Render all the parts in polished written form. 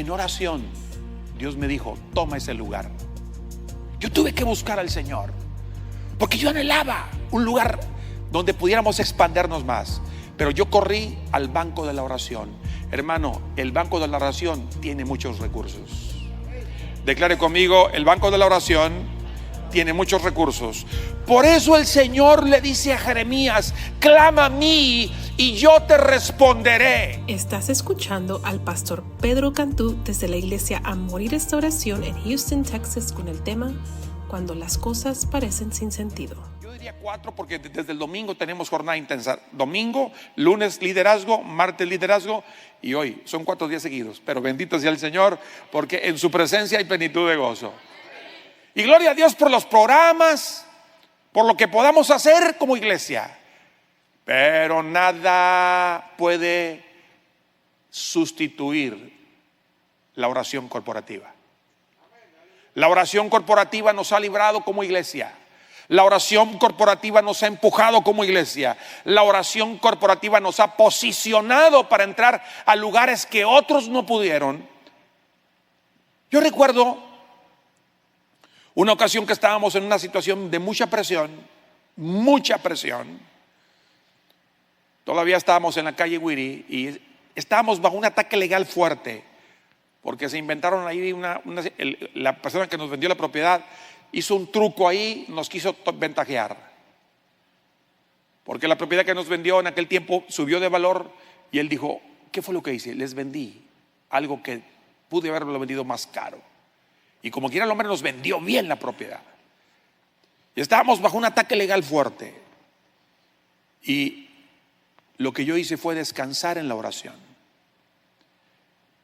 En oración, Dios me dijo: toma ese lugar. Yo tuve que buscar al Señor, porque yo anhelaba un lugar donde pudiéramos expandernos más. Pero yo corrí al banco de la oración. Hermano, el banco de la oración tiene muchos recursos. Declare conmigo: el banco de la oración tiene muchos recursos. Por eso el Señor le dice a Jeremías: clama a mí y yo te responderé. Estás escuchando al pastor Pedro Cantú desde la iglesia Amor y Restauración en Houston, Texas, con el tema Cuando las cosas parecen sin sentido. Yo diría 4 porque desde el domingo tenemos jornada intensa. Domingo, lunes liderazgo, martes liderazgo y hoy son 4 días seguidos. Pero bendito sea el Señor, porque en su presencia hay plenitud de gozo. Y gloria a Dios por los programas, por lo que podamos hacer como iglesia. Pero nada puede sustituir la oración corporativa. La oración corporativa nos ha librado como iglesia. La oración corporativa nos ha empujado como iglesia. La oración corporativa nos ha posicionado para entrar a lugares que otros no pudieron. Yo recuerdo una ocasión que estábamos en una situación de mucha presión. Todavía estábamos en la calle Wiri y estábamos bajo un ataque legal fuerte, porque se inventaron ahí la persona que nos vendió la propiedad hizo un truco ahí, nos quiso ventajear, porque la propiedad que nos vendió en aquel tiempo subió de valor y él dijo: ¿qué fue lo que hice? Les vendí algo que pude haberlo vendido más caro, y como quiera el hombre nos vendió bien la propiedad. Y estábamos bajo un ataque legal fuerte, y lo que yo hice fue descansar en la oración.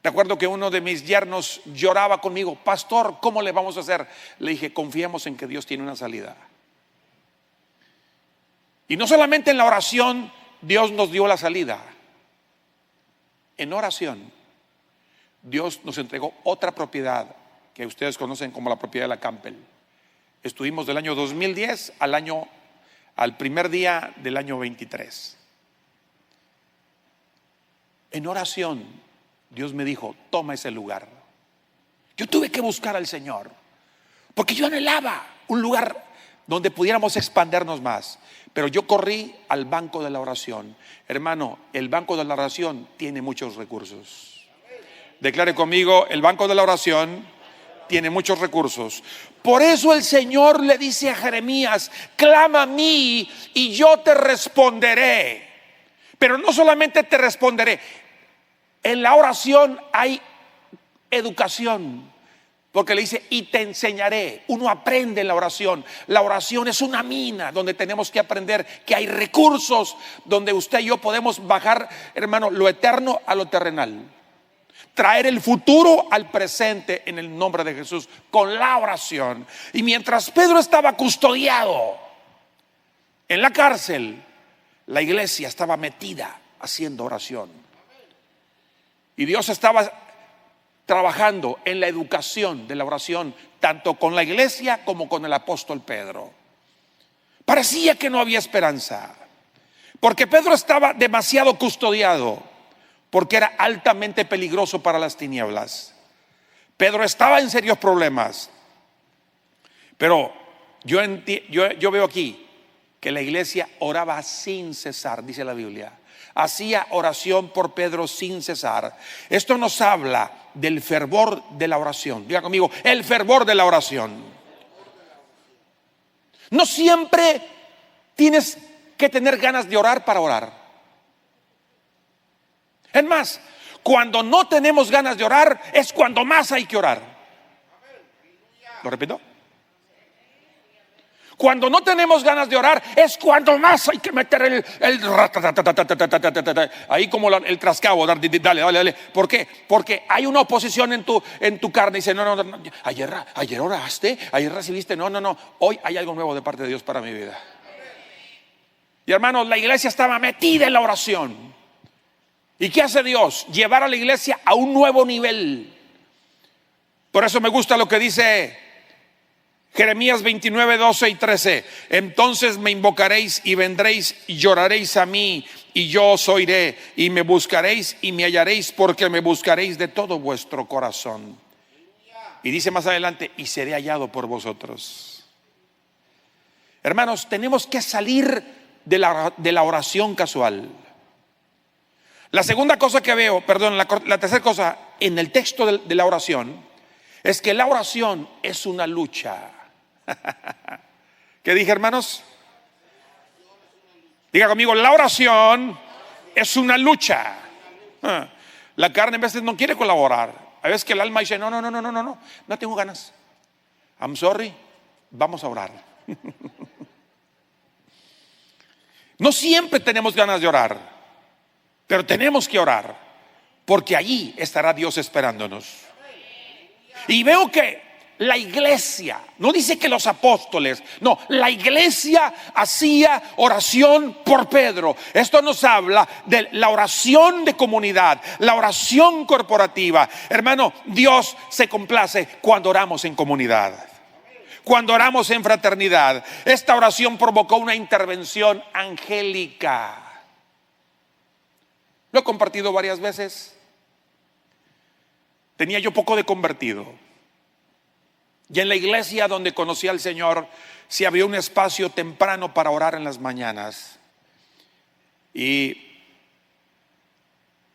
Recuerdo que uno de mis yernos lloraba conmigo: pastor, ¿cómo le vamos a hacer? Le dije: confiemos en que Dios tiene una salida. Y no solamente en la oración Dios nos dio la salida. En oración Dios nos entregó otra propiedad que ustedes conocen como la propiedad de la Campbell. Estuvimos del año 2010 al primer día del año 23. En oración Dios me dijo: toma ese lugar. Yo tuve que buscar al Señor, porque yo anhelaba un lugar donde pudiéramos expandernos más. Pero yo corrí al banco de la oración. Hermano, el banco de la oración tiene muchos recursos. Declare conmigo: el banco de la oración tiene muchos recursos. Por eso el Señor le dice a Jeremías: clama a mí y yo te responderé. Pero no solamente te responderé. En la oración hay educación, porque le dice: y te enseñaré. Uno aprende en la oración. La oración es una mina donde tenemos que aprender que hay recursos, donde usted y yo podemos bajar, hermano, lo eterno a lo terrenal, traer el futuro al presente en el nombre de Jesús con la oración. Y mientras Pedro estaba custodiado en la cárcel, la iglesia estaba metida haciendo oración. Y Dios estaba trabajando en la educación de la oración, tanto con la iglesia como con el apóstol Pedro. Parecía que no había esperanza, porque Pedro estaba demasiado custodiado, porque era altamente peligroso para las tinieblas. Pedro estaba en serios problemas. Pero yo veo aquí que la iglesia oraba sin cesar, dice la Biblia. Hacía oración por Pedro sin cesar. Esto nos habla del fervor de la oración. Diga conmigo: el fervor de la oración. No siempre tienes que tener ganas de orar para orar. Es más, cuando no tenemos ganas de orar es cuando más hay que orar. ¿Lo repito? Cuando no tenemos ganas de orar es cuando más hay que meter ahí como el trascabo, dale. ¿Por qué? Porque hay una oposición en tu carne. Dice: no, ayer oraste, ayer recibiste. No, hoy hay algo nuevo de parte de Dios para mi vida. Y hermanos, la iglesia estaba metida en la oración. ¿Y qué hace Dios? Llevar a la iglesia a un nuevo nivel. Por eso me gusta lo que dice Jeremías 29, 12 y 13. Entonces me invocaréis y vendréis y lloraréis a mí y yo os oiré, y me buscaréis y me hallaréis, porque me buscaréis de todo vuestro corazón. Y dice más adelante, y seré hallado por vosotros. Hermanos, tenemos que salir de la oración casual. La segunda cosa que veo, perdón, la tercera cosa en el texto de la oración es que la oración es una lucha. ¿Qué dije, hermanos? Diga conmigo, la oración es una lucha. La carne a veces no quiere colaborar. A veces que el alma dice, no tengo ganas. I'm sorry, vamos a orar. No siempre tenemos ganas de orar, pero tenemos que orar, porque allí estará Dios esperándonos. Y veo que la iglesia, no dice que los apóstoles, no, la iglesia hacía oración por Pedro. Esto nos habla de la oración de comunidad, la oración corporativa. Hermano, Dios se complace cuando oramos en comunidad, cuando oramos en fraternidad. Esta oración provocó una intervención angélica. Lo he compartido varias veces. Tenía yo poco de convertido, y en la iglesia donde conocí al Señor se abrió un espacio temprano para orar en las mañanas. Y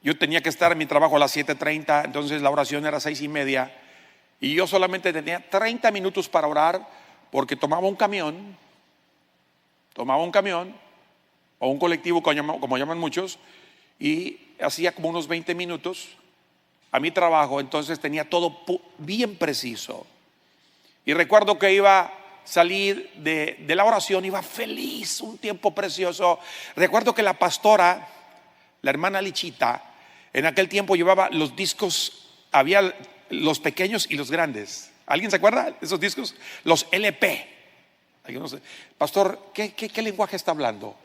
yo tenía que estar en mi trabajo a las 7:30, entonces la oración era 6:30. Y yo solamente tenía 30 minutos para orar, porque tomaba un camión o un colectivo, como llaman muchos, y hacía como unos 20 minutos a mi trabajo. Entonces tenía todo bien preciso. Y recuerdo que iba a salir de la oración, iba feliz, un tiempo precioso. Recuerdo que la pastora, la hermana Lichita, en aquel tiempo llevaba los discos, había los pequeños y los grandes. ¿Alguien se acuerda de esos discos? Los LP. No sé. Pastor, ¿qué lenguaje está hablando?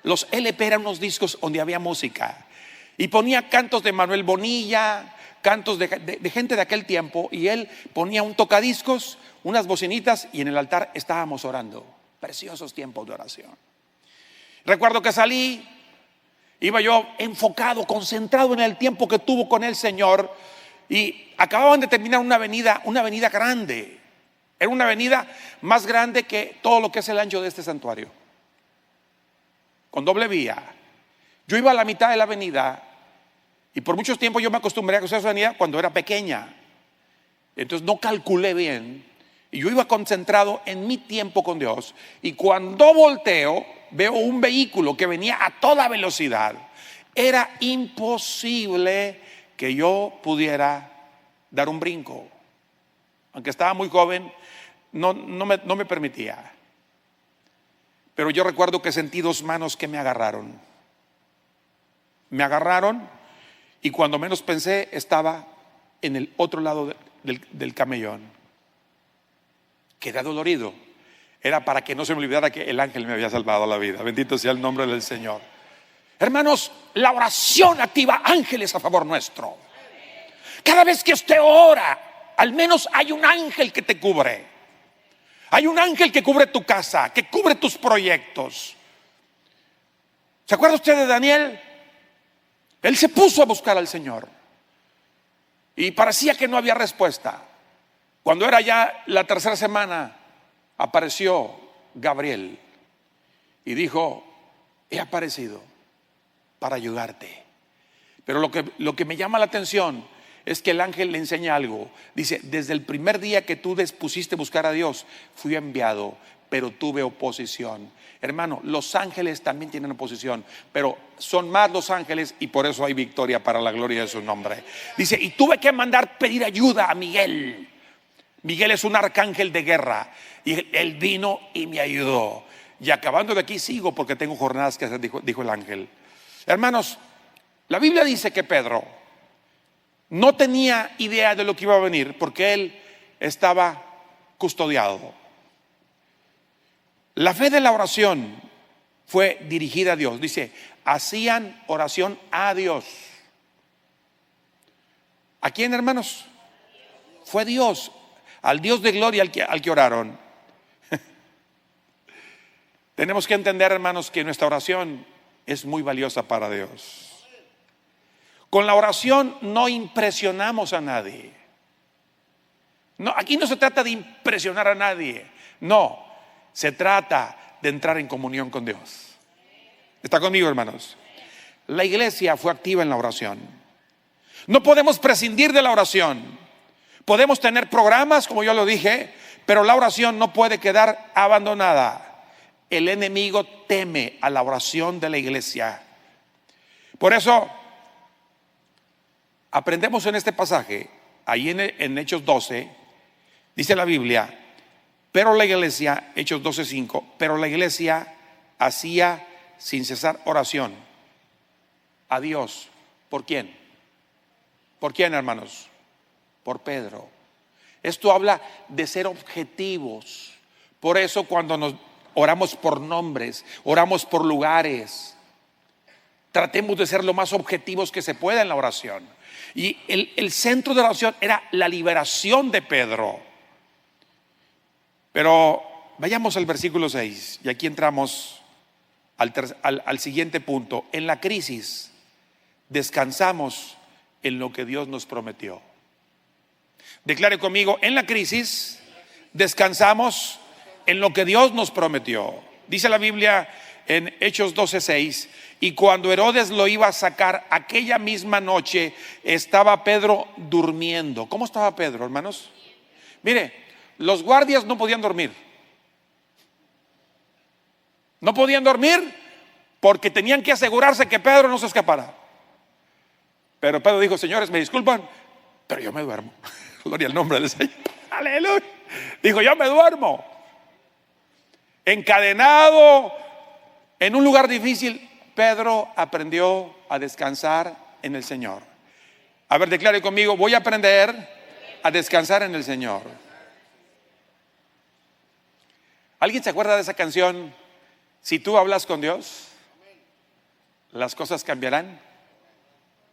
Los LP eran unos discos donde había música, y ponía cantos de Manuel Bonilla, cantos de gente de aquel tiempo, y él ponía un tocadiscos, unas bocinitas, y en el altar estábamos orando. Preciosos tiempos de oración. Recuerdo que salí, iba yo enfocado, concentrado en el tiempo que tuvo con el Señor, y acababan de terminar una avenida grande. Era una avenida más grande que todo lo que es el ancho de este santuario, con doble vía. Yo iba a la mitad de la avenida, y por mucho tiempo yo me acostumbré a cruzar esa avenida cuando era pequeña. Entonces no calculé bien, y yo iba concentrado en mi tiempo con Dios. Y cuando volteo, veo un vehículo que venía a toda velocidad. Era imposible que yo pudiera dar un brinco. Aunque estaba muy joven, no me permitía. Pero yo recuerdo que sentí dos manos que me agarraron. Y cuando menos pensé, estaba en el otro lado del camellón. Quedé dolorido. Era para que no se me olvidara que el ángel me había salvado la vida. Bendito sea el nombre del Señor. Hermanos, la oración activa ángeles a favor nuestro. Cada vez que usted ora, al menos hay un ángel que te cubre. Hay un ángel que cubre tu casa, que cubre tus proyectos. ¿Se acuerda usted de Daniel? Él se puso a buscar al Señor, y parecía que no había respuesta. Cuando era ya la tercera semana, apareció Gabriel y dijo: he aparecido para ayudarte. Pero lo que me llama la atención es que el ángel le enseña algo. Dice: desde el primer día que tú dispusiste buscar a Dios, fui enviado, pero tuve oposición. Hermano, los ángeles también tienen oposición, pero son más los ángeles, y por eso hay victoria para la gloria de su nombre. Dice: y tuve que pedir ayuda a Miguel. Miguel es un arcángel de guerra, y él vino y me ayudó. Y acabando de aquí sigo, porque tengo jornadas que hacer, dijo el ángel. Hermanos, la Biblia dice que Pedro no tenía idea de lo que iba a venir, porque él estaba custodiado. La fe de la oración fue dirigida a Dios. Dice: hacían oración a Dios. ¿A quién, hermanos? Fue Dios, al Dios de gloria al que oraron. Tenemos que entender, hermanos, que nuestra oración es muy valiosa para Dios. Con la oración no impresionamos a nadie. No, aquí no se trata de impresionar a nadie. No, se trata de entrar en comunión con Dios. ¿Está conmigo, hermanos? La iglesia fue activa en la oración. No podemos prescindir de la oración. Podemos tener programas, como yo lo dije, pero la oración no puede quedar abandonada. El enemigo teme a la oración de la iglesia. Por eso aprendemos en este pasaje, ahí en Hechos 12, dice la Biblia, pero la iglesia, Hechos 12:5, pero la iglesia hacía sin cesar oración a Dios. ¿Por quién? ¿Por quién, hermanos? Por Pedro. Esto habla de ser objetivos. Por eso cuando nos oramos por nombres, oramos por lugares, tratemos de ser lo más objetivos que se pueda en la oración. Y el centro de la oración era la liberación de Pedro. Pero vayamos al versículo 6 y aquí entramos al siguiente punto. En la crisis descansamos en lo que Dios nos prometió. Declare conmigo, en la crisis descansamos en lo que Dios nos prometió. Dice la Biblia en Hechos 12:6, y cuando Herodes lo iba a sacar aquella misma noche, estaba Pedro durmiendo. ¿Cómo estaba Pedro, hermanos? Mire, los guardias no podían dormir. No podían dormir porque tenían que asegurarse que Pedro no se escapara. Pero Pedro dijo, señores, me disculpan, pero yo me duermo. Gloria al nombre del Señor. Aleluya. Dijo, yo me duermo. Encadenado en un lugar difícil, Pedro aprendió a descansar en el Señor. A ver, declare conmigo, voy a aprender a descansar en el Señor. ¿Alguien se acuerda de esa canción? Si tú hablas con Dios, las cosas cambiarán.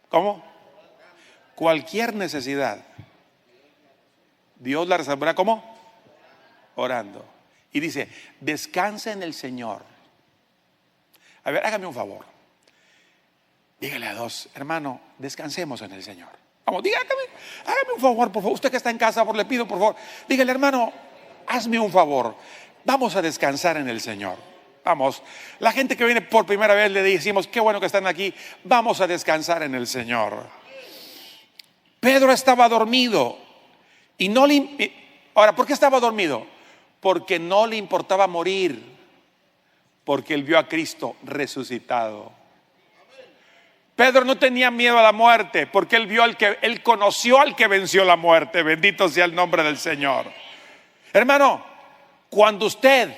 ¿Cómo? Cualquier necesidad, Dios la resolverá. ¿Cómo? Orando. Y dice, descansa en el Señor. A ver, hágame un favor. Dígale a dos, hermano, descansemos en el Señor. Vamos, hágame un favor, por favor. Usted que está en casa, le pido, por favor. Dígale, hermano, hazme un favor. Vamos a descansar en el Señor. Vamos, la gente que viene por primera vez le decimos, qué bueno que están aquí. Vamos a descansar en el Señor. Pedro estaba dormido y no le... Ahora, ¿por qué estaba dormido? Porque no le importaba morir, porque él vio a Cristo resucitado. Pedro no tenía miedo a la muerte, porque él conoció al que venció la muerte. Bendito sea el nombre del Señor. Hermano, cuando usted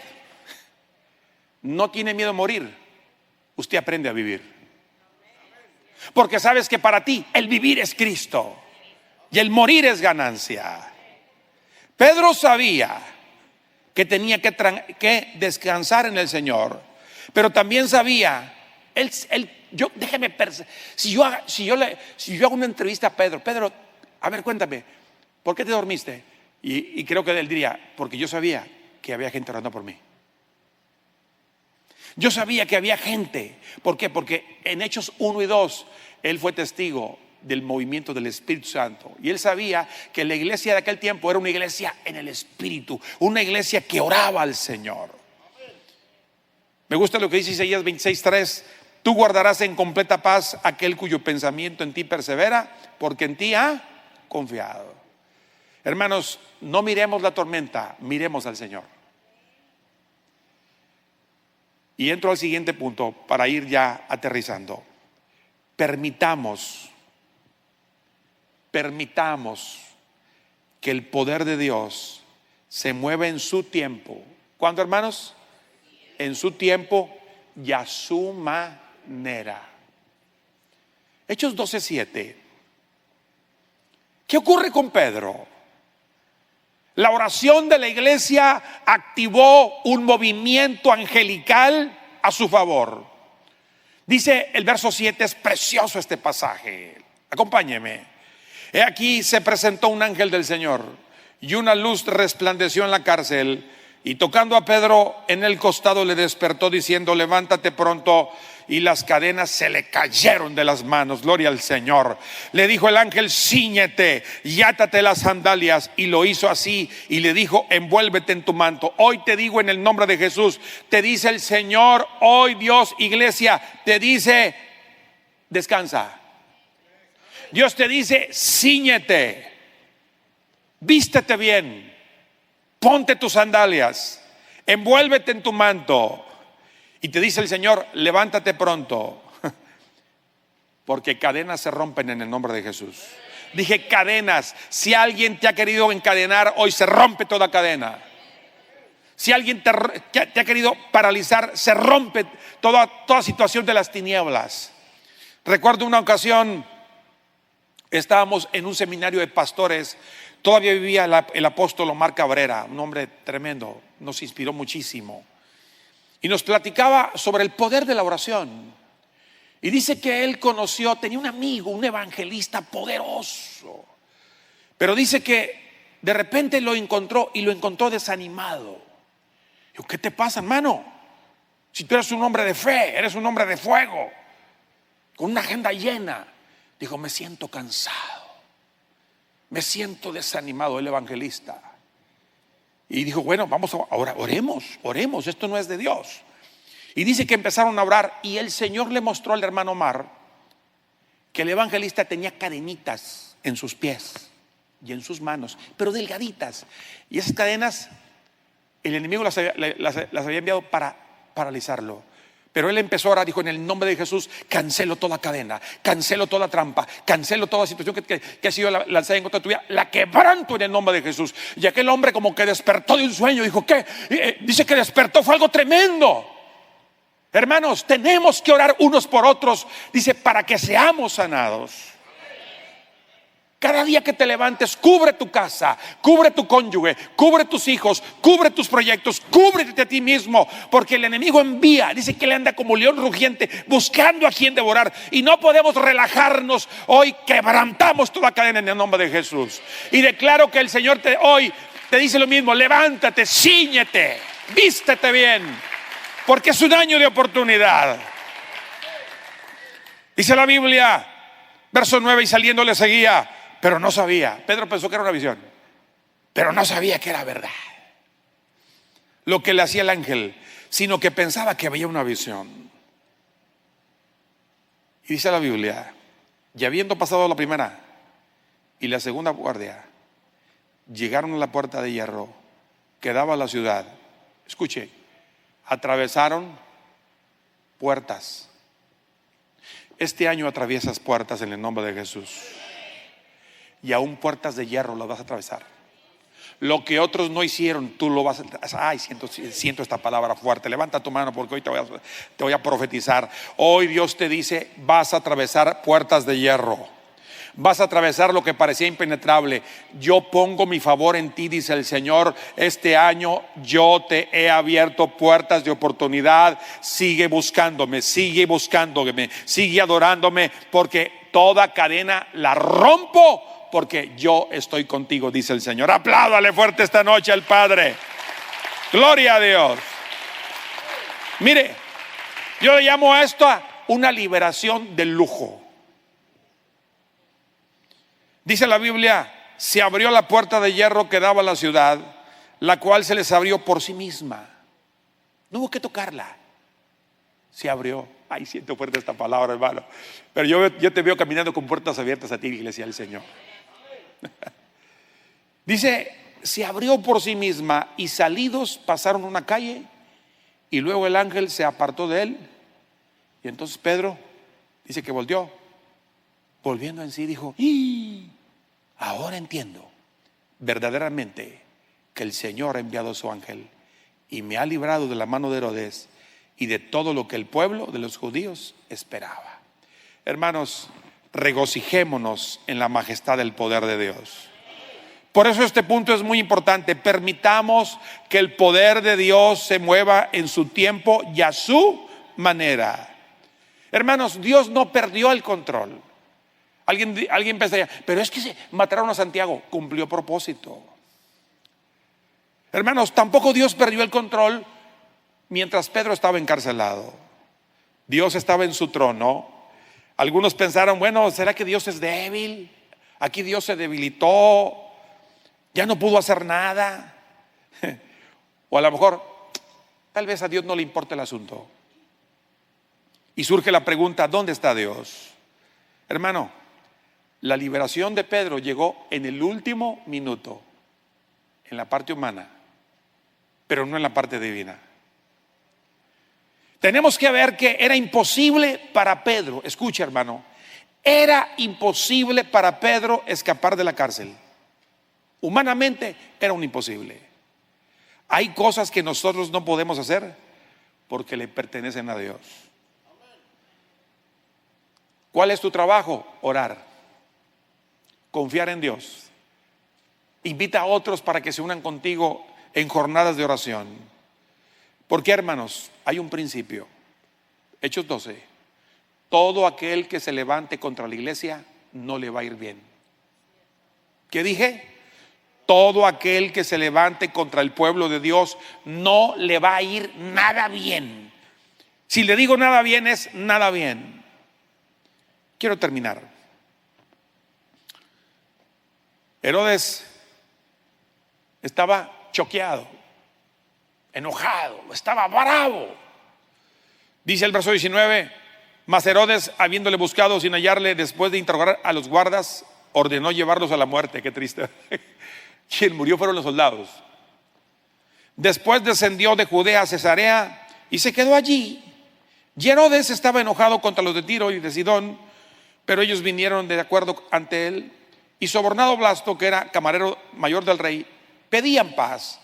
no tiene miedo a morir, usted aprende a vivir. Porque sabes que para ti el vivir es Cristo y el morir es ganancia. Pedro sabía que tenía que descansar en el Señor, pero también sabía, si yo hago una entrevista a Pedro, a ver, cuéntame, ¿por qué te dormiste? Y creo que él diría, porque yo sabía que había gente orando por mí. Yo sabía que había gente. ¿Por qué? Porque en Hechos 1 y 2 él fue testigo del movimiento del Espíritu Santo. Y él sabía que la iglesia de aquel tiempo era una iglesia en el Espíritu, una iglesia que oraba al Señor. Me gusta lo que dice Isaías 26:3. Tú guardarás en completa paz aquel cuyo pensamiento en ti persevera, porque en ti ha confiado. Hermanos, no miremos la tormenta, miremos al Señor. Y entro al siguiente punto para ir ya aterrizando. Permitamos que el poder de Dios se mueva en su tiempo. ¿Cuándo, hermanos? En su tiempo y a su manera. Hechos 12:7. ¿Qué ocurre con Pedro? La oración de la iglesia activó un movimiento angelical a su favor. Dice el verso 7, es precioso este pasaje. Acompáñeme. He aquí se presentó un ángel del Señor y una luz resplandeció en la cárcel, y tocando a Pedro en el costado le despertó diciendo, levántate pronto. y las cadenas se le cayeron de las manos. Gloria al Señor. Le dijo el ángel: cíñete y átate las sandalias. Y lo hizo así y le dijo: envuélvete en tu manto. Hoy te digo en el nombre de Jesús, te dice el Señor, hoy Dios, iglesia, te dice: descansa. Dios te dice: cíñete, vístete bien, ponte tus sandalias, envuélvete en tu manto. Y te dice el Señor: levántate pronto, porque cadenas se rompen en el nombre de Jesús. Dije cadenas. Si alguien te ha querido encadenar, hoy se rompe toda cadena. Si alguien te ha querido paralizar, se rompe toda situación de las tinieblas. Recuerdo una ocasión, estábamos en un seminario de pastores. Todavía vivía el apóstol Omar Cabrera, un hombre tremendo, nos inspiró muchísimo. Y nos platicaba sobre el poder de la oración. Y dice que él tenía un amigo, un evangelista poderoso. Pero dice que de repente lo encontró desanimado. Digo: ¿qué te pasa, hermano? Si tú eres un hombre de fe, eres un hombre de fuego, con una agenda llena. Dijo: me siento cansado, me siento desanimado, el evangelista. Y dijo: bueno, vamos ahora, oremos, esto no es de Dios. Y dice que empezaron a orar y el Señor le mostró al hermano Omar que el evangelista tenía cadenitas en sus pies y en sus manos, pero delgaditas. Y esas cadenas el enemigo las había enviado para paralizarlo. Pero él empezó a orar, dijo: en el nombre de Jesús cancelo toda cadena, cancelo toda trampa, cancelo toda situación que ha sido lanzada en contra de tu vida, la quebranto en el nombre de Jesús. Y aquel hombre como que despertó de un sueño, dijo: ¿qué? Dice que despertó, fue algo tremendo. Hermanos, tenemos que orar unos por otros, dice, para que seamos sanados. Cada día que te levantes, cubre tu casa, cubre tu cónyuge, cubre tus hijos, cubre tus proyectos, cúbrete a ti mismo, porque el enemigo envía, dice que le anda como león rugiente buscando a quien devorar, y no podemos relajarnos. Hoy quebrantamos toda cadena en el nombre de Jesús y declaro que el Señor hoy te dice lo mismo: levántate, cíñete, vístete bien, porque es un año de oportunidad. Dice la Biblia, verso 9: y saliendo le seguía, pero no sabía. Pedro pensó que era una visión, pero no sabía que era verdad lo que le hacía el ángel, sino que pensaba que veía una visión. Y dice la Biblia: y habiendo pasado la primera y la segunda guardia, llegaron a la puerta de hierro que daba a la ciudad. Escuche: atravesaron puertas. Este año atraviesas puertas en el nombre de Jesús. Y aún puertas de hierro las vas a atravesar. Lo que otros no hicieron, tú lo vas a atravesar. Ay, siento esta palabra fuerte. Levanta tu mano, porque hoy te voy a profetizar. Hoy Dios te dice: vas a atravesar puertas de hierro. Vas a atravesar lo que parecía impenetrable. Yo pongo mi favor en ti, dice el Señor. Este año yo te he abierto puertas de oportunidad. Sigue buscándome, sigue adorándome, porque toda cadena la rompo, porque yo estoy contigo, dice el Señor. Apláudale fuerte esta noche al Padre. Gloria a Dios. Mire, yo le llamo a esto una liberación del lujo. Dice la Biblia: se abrió la puerta de hierro que daba a la ciudad, la cual se les abrió por sí misma. No hubo que tocarla, se abrió. Ay, siento fuerte esta palabra, hermano, pero yo te veo caminando con puertas abiertas a ti, iglesia del Señor. Dice: se abrió por sí misma, y salidos pasaron una calle, y luego el ángel se apartó de él. Y entonces Pedro dice que volviendo en sí, dijo: ahora entiendo verdaderamente que el Señor ha enviado a su ángel y me ha librado de la mano de Herodes y de todo lo que el pueblo de los judíos esperaba. Hermanos, regocijémonos en la majestad del poder de Dios. Por eso este punto es muy importante. Permitamos que el poder de Dios se mueva en su tiempo y a su manera. Hermanos, Dios no perdió el control. Alguien pensaría: pero es que mataron a Santiago. Cumplió propósito. Hermanos, tampoco Dios perdió el control mientras Pedro estaba encarcelado. Dios estaba en su trono. Algunos pensaron, bueno, ¿será que Dios es débil? Aquí Dios se debilitó, ya no pudo hacer nada. O a lo mejor, tal vez a Dios no le importa el asunto. Y surge la pregunta, ¿dónde está Dios? Hermano, la liberación de Pedro llegó en el último minuto, en la parte humana, pero no en la parte divina. Tenemos que ver que era imposible para Pedro, escucha hermano, era imposible para Pedro escapar de la cárcel. Humanamente era un imposible. Hay cosas que nosotros no podemos hacer porque le pertenecen a Dios. ¿Cuál es tu trabajo? Orar, confiar en Dios. Invita a otros para que se unan contigo en jornadas de oración. Porque hermanos, hay un principio. Hechos 12. Todo aquel que se levante contra la iglesia no le va a ir bien. ¿Qué dije? Todo aquel que se levante contra el pueblo de Dios no le va a ir nada bien. Si le digo nada bien, es nada bien. Quiero terminar. Herodes estaba choqueado, enojado, estaba bravo. Dice el verso 19, mas Herodes, habiéndole buscado sin hallarle, después de interrogar a los guardas, ordenó llevarlos a la muerte. Qué triste. Quien murió fueron los soldados. Después descendió de Judea a Cesarea y se quedó allí. Y Herodes estaba enojado contra los de Tiro y de Sidón, pero ellos vinieron de acuerdo ante él. Y sobornado Blasto, que era camarero mayor del rey, pedían paz,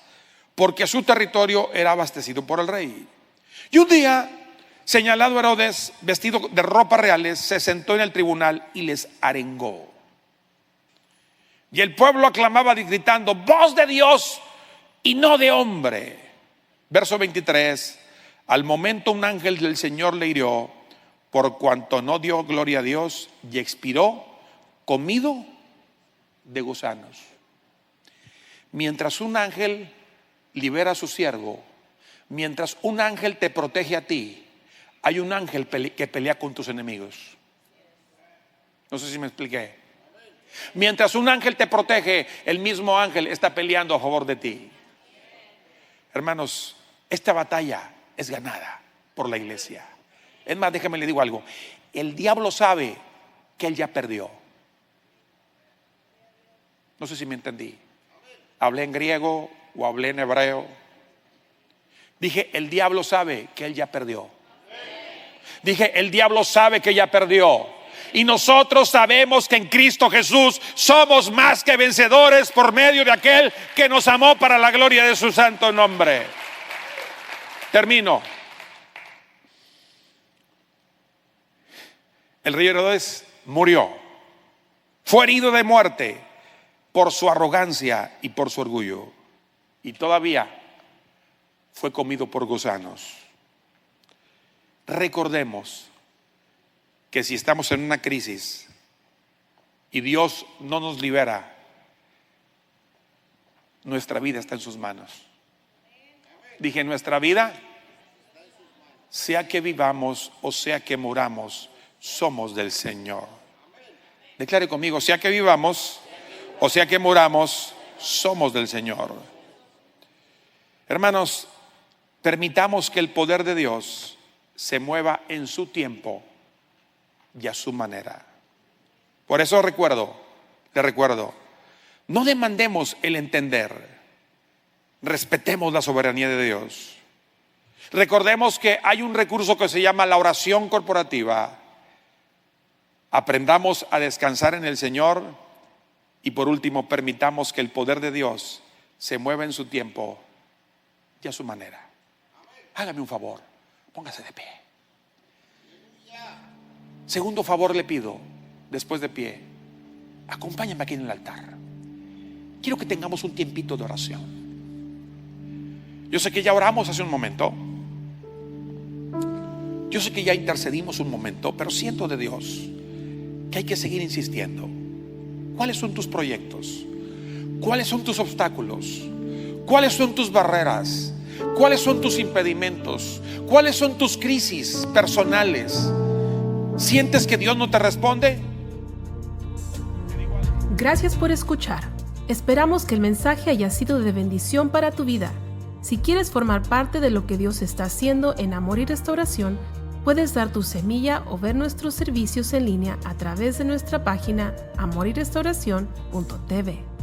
porque su territorio era abastecido por el rey. Y un día, señalado Herodes, vestido de ropas reales, se sentó en el tribunal y les arengó. Y el pueblo aclamaba gritando, voz de Dios y no de hombre. Verso 23, al momento un ángel del Señor le hirió, por cuanto no dio gloria a Dios, y expiró comido de gusanos. Mientras un ángel libera a su siervo, mientras un ángel te protege a ti, hay un ángel que pelea con tus enemigos. No sé si me expliqué. Mientras un ángel te protege, el mismo ángel está peleando a favor de ti. Hermanos, esta batalla es ganada por la iglesia. Es más, déjame le digo algo. El diablo sabe que él ya perdió. No sé si me entendí. Hablé en griego o hablé en hebreo. Dije, el diablo sabe que él ya perdió. Dije, el diablo sabe que ya perdió. Y nosotros sabemos que en Cristo Jesús somos más que vencedores por medio de aquel que nos amó para la gloria de su santo nombre. Termino. El rey Herodes murió. Fue herido de muerte por su arrogancia y por su orgullo. Y todavía fue comido por gusanos. Recordemos que si estamos en una crisis y Dios no nos libera, nuestra vida está en sus manos. Dije, nuestra vida, sea que vivamos o sea que muramos, somos del Señor. Declare conmigo, sea que vivamos o sea que muramos, somos del Señor. Hermanos, permitamos que el poder de Dios se mueva en su tiempo y a su manera. Por eso le recuerdo, no demandemos el entender, respetemos la soberanía de Dios. Recordemos que hay un recurso que se llama la oración corporativa. Aprendamos a descansar en el Señor y por último permitamos que el poder de Dios se mueva en su tiempo y a su manera. Hágame un favor, póngase de pie. Segundo favor le pido, después de pie, acompáñame aquí en el altar. Quiero que tengamos un tiempito de oración. Yo sé que ya oramos hace un momento. Yo sé que ya intercedimos un momento, pero siento de Dios que hay que seguir insistiendo. ¿Cuáles son tus proyectos? ¿Cuáles son tus obstáculos? ¿Cuáles son tus barreras? ¿Cuáles son tus impedimentos? ¿Cuáles son tus crisis personales? ¿Sientes que Dios no te responde? Gracias por escuchar. Esperamos que el mensaje haya sido de bendición para tu vida. Si quieres formar parte de lo que Dios está haciendo en Amor y Restauración, puedes dar tu semilla o ver nuestros servicios en línea a través de nuestra página amoryrestauración.tv.